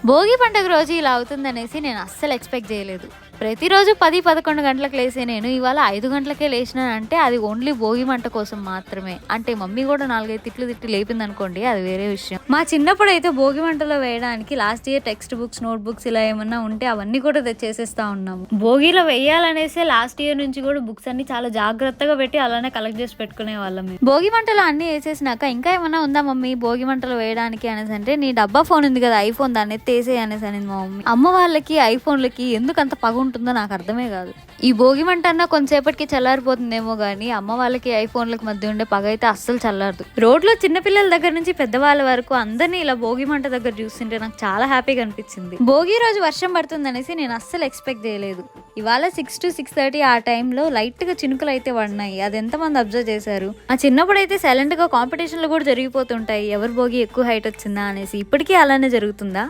భోగి పండుగ రోజు ఇలా అవుతుందనేసి నేను అస్సలు ఎక్స్పెక్ట్ చేయలేదు. ప్రతిరోజు 10-11 గంటలకు లేసే నేను ఇవాళ 5 గంటలకే లేచినానంటే అది ఓన్లీ భోగి మంట కోసం మాత్రమే. అంటే మమ్మీ కూడా 4-5 తిట్లు తిట్టి లేపిందనుకోండి, అది వేరే విషయం. మా చిన్నప్పుడు అయితే భోగి మంటలో వేయడానికి last year text books, note books ఇలా ఏమన్నా ఉంటే అవన్నీ కూడా తెచ్చేసేస్తా ఉన్నాము. భోగిలో వేయాలనేసి లాస్ట్ ఇయర్ నుంచి కూడా బుక్స్ అన్ని చాలా జాగ్రత్తగా పెట్టి అలానే కలెక్ట్ చేసి పెట్టుకునే వాళ్ళం. భోగి మంటలో అన్ని వేసేసినాక ఇంకా ఏమన్నా ఉందా మమ్మీ భోగి మంటలో వేయడానికి అనేసి అంటే, నీ డబ్బా ఫోన్ ఉంది కదా ఐఫోన్, దాన్ని ఎత్తేసే అనేసి అనేది మా మమ్మీ. అమ్మ వాళ్ళకి ఐఫోన్లకి ఎందుకు అంత పగ ఉంటుందో నాకు అర్థమే కాదు. ఈ భోగి మంట అన్నా కొంతసేపటికి చల్లారిపోతుందేమో గానీ అమ్మ వాళ్ళకి ఐఫోన్లకు మధ్య ఉండే పగ అయితే అస్సలు చల్లారదు. రోడ్లో చిన్నపిల్లల దగ్గర నుంచి పెద్దవాళ్ళ వరకు అందరినీ ఇలా భోగి మంట దగ్గర చూస్తుంటే నాకు చాలా హ్యాపీగా అనిపించింది. భోగి రోజు వర్షం పడుతుందనేసి నేను అస్సలు ఎక్స్పెక్ట్ చేయలేదు. ఇవాళ 6 to 6:30 ఆ టైంలో లైట్ గా చినుకులు అయితే పడినాయి. అది ఎంతమంది అబ్జర్వ్ చేశారు? ఆ చిన్నప్పుడు అయితే సైలెంట్ గా కాంపిటీషన్లు కూడా జరిగిపోతుంటాయి, ఎవరు భోగి ఎక్కువ హైట్ వచ్చిందా అనేసి. ఇప్పటికీ అలానే జరుగుతుందా?